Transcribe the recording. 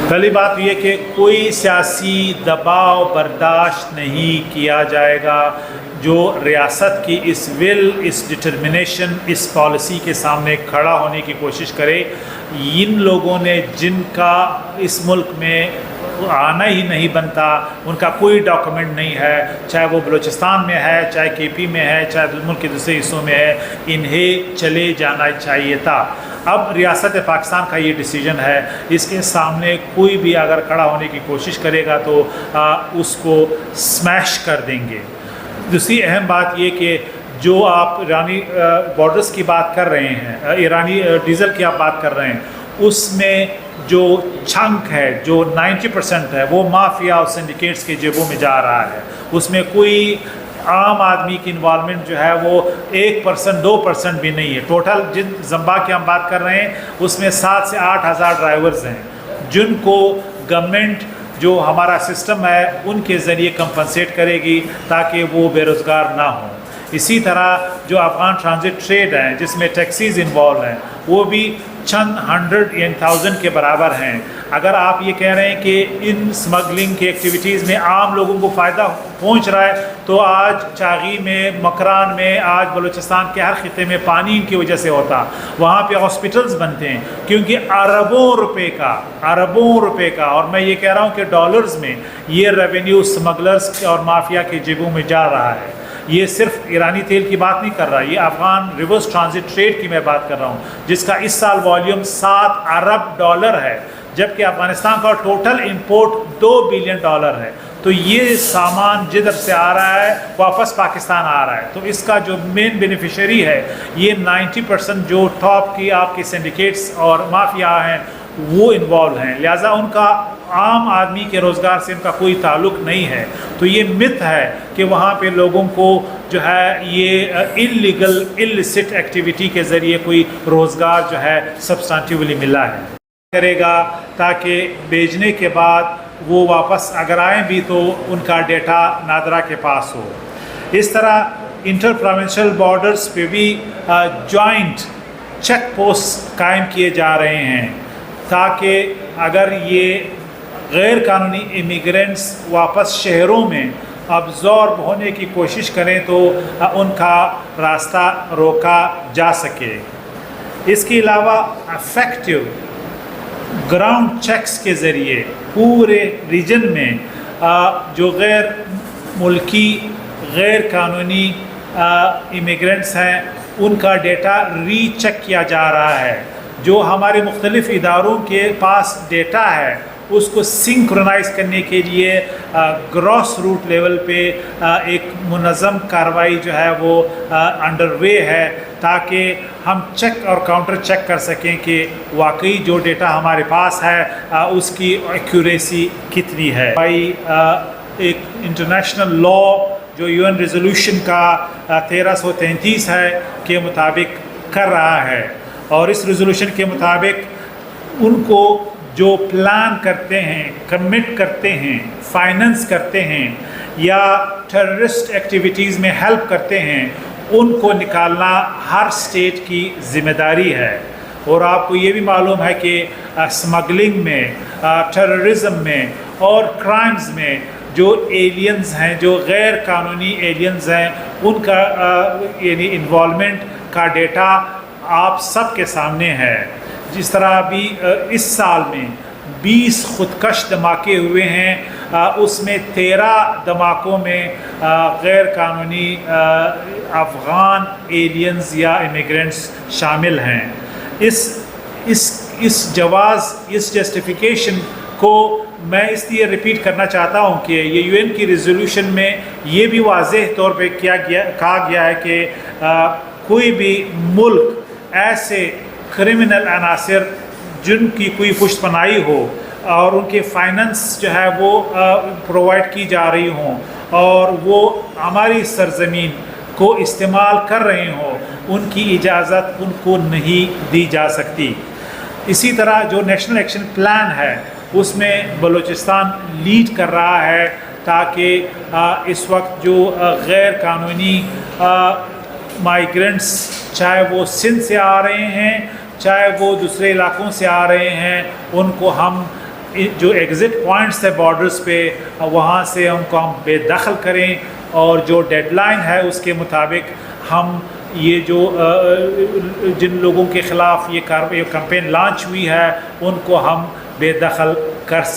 پہلی بات یہ کہ کوئی سیاسی دباؤ برداشت نہیں کیا جائے گا جو ریاست کی اس ول، اس ڈٹرمنیشن، اس پالیسی کے سامنے کھڑا ہونے کی کوشش کرے۔ ان لوگوں نے جن کا اس ملک میں آنا ہی نہیں بنتا، ان کا کوئی ڈاکومنٹ نہیں ہے، چاہے وہ بلوچستان میں ہے، چاہے کے پی میں ہے، چاہے ملک کے دوسرے حصوں میں ہے، انہیں چلے جانا چاہیے تھا۔ اب ریاست پاکستان کا یہ ڈیسیجن ہے، اس کے سامنے کوئی بھی اگر کھڑا ہونے کی کوشش کرے گا تو اس کو سمیش کر دیں گے۔ دوسری اہم بات یہ کہ جو آپ ایرانی بارڈرز کی بات کر رہے ہیں، ایرانی ڈیزل کی آپ بات کر رہے ہیں، اس میں جو چھنک ہے، جو 90% ہے، وہ مافیا اور سنڈیکیٹس کے جیبوں میں جا رہا ہے۔ اس میں کوئی عام آدمی کی انوالومنٹ جو ہے وہ 1% 2% بھی نہیں ہے۔ ٹوٹل جن زمبا کی ہم بات کر رہے ہیں اس میں 7 سے 8 ہزار ڈرائیورز ہیں جن کو گورنمنٹ جو ہمارا سسٹم ہے ان کے ذریعے کمپنسیٹ کرے گی تاکہ وہ بے روزگار نہ ہوں۔ اسی طرح جو افغان ٹرانزٹ ٹریڈ ہیں جس میں ٹیکسیز انوالو ہیں، وہ بھی چند 100 یا 1000 کے برابر ہیں۔ اگر آپ یہ کہہ رہے ہیں کہ ان سمگلنگ کی ایکٹیویٹیز میں عام لوگوں کو فائدہ پہنچ رہا ہے، تو آج چاغی میں، مکران میں، آج بلوچستان کے ہر خطے میں پانی ان کی وجہ سے ہوتا، وہاں پہ ہاسپٹلز بنتے ہیں، کیونکہ اربوں روپے کا اور میں یہ کہہ رہا ہوں کہ ڈالرز میں یہ ریونیو سمگلرز اور مافیا کے جیبوں میں جا رہا ہے۔ یہ صرف ایرانی تیل کی بات نہیں کر رہا، یہ افغان ریورس ٹرانزٹ ٹریڈ کی میں بات کر رہا ہوں، جس کا اس سال والیوم 7 ارب ڈالر ہے، جبکہ افغانستان کا ٹوٹل امپورٹ 2 بلین ڈالر ہے۔ تو یہ سامان جدھر سے آ رہا ہے واپس پاکستان آ رہا ہے، تو اس کا جو مین بینیفیشری ہے یہ 90% جو ٹاپ کی آپ کے سینڈیکیٹس اور مافیا ہیں وہ انوالو ہیں، لہٰذا ان کا عام آدمی کے روزگار سے ان کا کوئی تعلق نہیں ہے۔ تو یہ مت ہے کہ وہاں پہ لوگوں کو جو ہے یہ انلیگل السٹ ایکٹیویٹی کے ذریعے کوئی روزگار جو ہے سبسٹانٹیولی ملا ہے کرے گا، تاکہ بیچنے کے بعد وہ واپس اگر آئیں بھی تو ان کا ڈیٹا نادرا کے پاس ہو۔ اس طرح انٹر پروونشل بارڈرز پہ بھی جوائنٹ چیک پوسٹ قائم کیے جا رہے ہیں تاکہ اگر یہ غیر قانونی امیگرینٹس واپس شہروں میں ابزارب ہونے کی کوشش کریں تو ان کا راستہ روکا جا سکے۔ اس کے علاوہ افیکٹو گراؤنڈ چیکس کے ذریعے پورے ریجن میں جو غیر ملکی غیر قانونی امیگرینٹس ہیں ان کا ڈیٹا ری چیک کیا جا رہا ہے۔ جو ہمارے مختلف اداروں کے پاس ڈیٹا ہے اس کو سنکرونائز کرنے کے لیے گراس روٹ لیول پہ ایک منظم کارروائی جو ہے وہ انڈر وے ہے، تاکہ ہم چیک اور کاؤنٹر چیک کر سکیں کہ واقعی جو ڈیٹا ہمارے پاس ہے اس کی ایکوریسی کتنی ہے۔ ایک انٹرنیشنل لا جو UN ریزولوشن کا 1333 ہے کے مطابق کر رہا ہے، اور اس ریزولوشن کے مطابق ان کو جو پلان کرتے ہیں، کمٹ کرتے ہیں، فائننس کرتے ہیں یا ٹیررسٹ ایکٹیویٹیز میں ہیلپ کرتے ہیں، ان کو نکالنا ہر اسٹیٹ کی ذمہ داری ہے۔ اور آپ کو یہ بھی معلوم ہے کہ اسمگلنگ میں، ٹیررزم میں اور کرائمز میں جو ایلینز ہیں، جو غیر قانونی ایلینز ہیں، ان کا یعنی انوالومنٹ کا ڈیٹا آپ سب کے سامنے ہے۔ جس طرح ابھی اس سال میں 20 خودکش دھماکے ہوئے ہیں، اس میں 13 دھماکوں میں غیر قانونی افغان ایلینز یا امیگرینٹس شامل ہیں۔ اس جسٹیفیکیشن کو میں اس لیے ریپیٹ کرنا چاہتا ہوں کہ یہ UN کی ریزولوشن میں یہ بھی واضح طور پہ کہا گیا ہے کہ کوئی بھی ملک ایسے کرمنل عناصر جن کی کوئی پشت پناہی ہو اور ان کے فائننس جو ہے وہ پرووائڈ کی جا رہی ہوں اور وہ ہماری سرزمین کو استعمال کر رہے ہوں، ان کی اجازت ان کو نہیں دی جا سکتی۔ اسی طرح جو نیشنل ایکشن پلان ہے اس میں بلوچستان لیڈ کر رہا ہے تاکہ اس وقت جو غیر قانونی مائیگرنٹس چاہے وہ سندھ سے آ رہے ہیں چاہے وہ دوسرے علاقوں سے آ رہے ہیں، ان کو ہم جو ایگزٹ پوائنٹس ہے بارڈرز پہ وہاں سے ان کو ہم بے دخل کریں، اور جو ڈیڈ لائن ہے اس کے مطابق ہم یہ جو جن لوگوں کے خلاف یہ کمپین لانچ ہوئی ہے ان کو ہم بے دخل کر سکیں۔